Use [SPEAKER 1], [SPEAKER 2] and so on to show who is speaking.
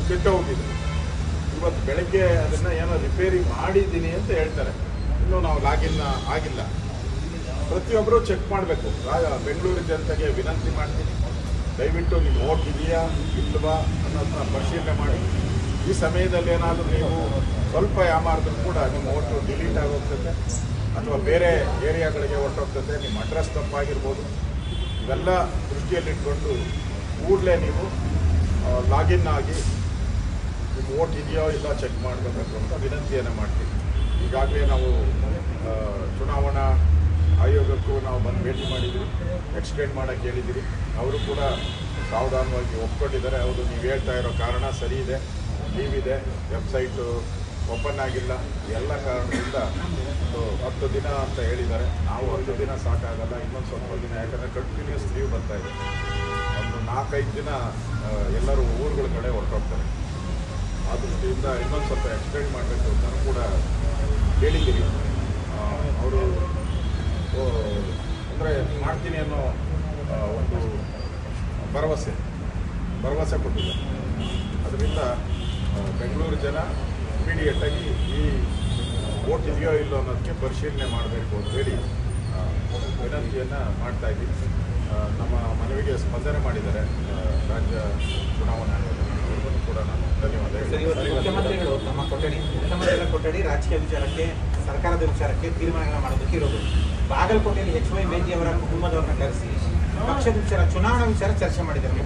[SPEAKER 1] ಕೆಟ್ಟ ಹೋಗಿದೆ. ಇವತ್ತು ಬೆಳಗ್ಗೆ ಅದನ್ನು ಏನೋ ರಿಪೇರಿ ಮಾಡಿದ್ದೀನಿ ಅಂತ ಹೇಳ್ತಾರೆ, ಇನ್ನೂ ನಾವು ಲಾಗಿನ್ ಆಗಿಲ್ಲ. ಪ್ರತಿಯೊಬ್ಬರು ಚೆಕ್ ಮಾಡಬೇಕು. ಬೆಂಗಳೂರು ಜನತೆಗೆ ವಿನಂತಿ ಮಾಡ್ತೀನಿ, ದಯವಿಟ್ಟು ನಿಮ್ಮ ವೋಟ್ ಇದೆಯಾ ಇಲ್ವಾ ಅನ್ನೋದನ್ನ ಪರಿಶೀಲನೆ ಮಾಡಿ. ಈ ಸಮಯದಲ್ಲಿ ಏನಾದರೂ ನೀವು ಸ್ವಲ್ಪ ಯಾಮಾರಿದ್ರೂ ಕೂಡ ನಿಮ್ಮ ವೋಟು ಡಿಲೀಟ್ ಆಗೋಗ್ತದೆ ಅಥವಾ ಬೇರೆ ಏರಿಯಾಗಳಿಗೆ ಹೊರಟೋಗ್ತದೆ, ನಿಮ್ಮ ಅಡ್ರೆಸ್ ತಪ್ಪಾಗಿರ್ಬೋದು. ಇವೆಲ್ಲ ದೃಷ್ಟಿಯಲ್ಲಿಟ್ಕೊಂಡು ಕೂಡಲೇ ನೀವು ಲಾಗಿನ್ ಆಗಿ ನಿಮ್ಮ ವೋಟ್ ಇದೆಯೋ ಇಲ್ಲ ಚೆಕ್ ಮಾಡಬೇಕು ಅಂತ ವಿನಂತಿಯನ್ನು ಮಾಡ್ತೀವಿ. ಈಗಾಗಲೇ ನಾವು ಚುನಾವಣಾ ಆಯೋಗಕ್ಕೂ ನಾವು ಬಂದು ಭೇಟಿ ಮಾಡಿದ್ದೀವಿ, ಎಕ್ಸ್ಟೆಂಡ್ ಮಾಡೋಕ್ಕೆ ಹೇಳಿದ್ದೀರಿ. ಅವರು ಕೂಡ ಸಾವಧಾನವಾಗಿ ಒಪ್ಕೊಂಡಿದ್ದಾರೆ. ಹೌದು, ನೀವು ಹೇಳ್ತಾ ಇರೋ ಕಾರಣ ಸರಿ ಇದೆ, ಲೀವ್ ಇದೆ, ವೆಬ್ಸೈಟು ಓಪನ್ ಆಗಿಲ್ಲ, ಎಲ್ಲ ಕಾರಣದಿಂದ 10 ದಿನ ಅಂತ ಹೇಳಿದ್ದಾರೆ. ನಾವು 10 ದಿನ ಸಾಕಾಗಲ್ಲ, ಇನ್ನೊಂದು ಸ್ವಲ್ಪ ದಿನ, ಯಾಕಂದರೆ ಕಂಟಿನ್ಯೂಸ್ ಲೀವ್ ಬರ್ತಾಯಿದೆ. ಒಂದು 4-5 ದಿನ ಎಲ್ಲರೂ ಊರುಗಳ ಕಡೆ ಹೊರಟೋಗ್ತಾರೆ. ಆ ದೃಷ್ಟಿಯಿಂದ ಇನ್ನೊಂದು ಸ್ವಲ್ಪ ಎಕ್ಸ್ಟೆಂಡ್ ಮಾಡಬೇಕು ಅಂತ ಕೂಡ ಹೇಳಿದ್ದೀರಿ. ಅವರು ಅಂದರೆ ಮಾಡ್ತೀನಿ ಅನ್ನೋ ಒಂದು ಭರವಸೆ ಕೊಟ್ಟಿದ್ದಾರೆ. ಅದರಿಂದ ಬೆಂಗಳೂರು ಜನ ಇಮಿಡಿಯೇಟಾಗಿ ಈ ವೋಟ್ ಇದೆಯೋ ಇಲ್ಲೋ ಅನ್ನೋದಕ್ಕೆ ಪರಿಶೀಲನೆ ಮಾಡಬೇಕು ಅಂತೇಳಿ ವಿನಂತಿಯನ್ನು ಮಾಡ್ತಾ ಇದ್ದೀವಿ. ನಮ್ಮ ಮನವಿಗೆ ಸ್ಪಂದನೆ ಮಾಡಿದ್ದಾರೆ ರಾಜ್ಯ ಚುನಾವಣಾ ಆಯೋಗ, ಅವ್ರಿಗೂ ಕೂಡ ನಾನು ಧನ್ಯವಾದ.
[SPEAKER 2] ಮುಖ್ಯಮಂತ್ರಿಗಳು ನಮ್ಮ ಮುಖ್ಯಮಂತ್ರಿಗಳ ಕೊಠಡಿ ರಾಜಕೀಯ ವಿಚಾರಕ್ಕೆ, ಸರ್ಕಾರದ ವಿಚಾರಕ್ಕೆ ತೀರ್ಮಾನಗಳನ್ನು ಮಾಡೋದಕ್ಕೆ ಇರೋದು. ಬಾಗಲಕೋಟೆಯಲ್ಲಿ HY ಮೇದಿ ಅವರ ಕುಟುಂಬದವರನ್ನ ಕರೆಸಿ ಪಕ್ಷದ ವಿಚಾರ, ಚುನಾವಣಾ ವಿಚಾರ ಚರ್ಚೆ ಮಾಡಿದ್ದಾರೆ.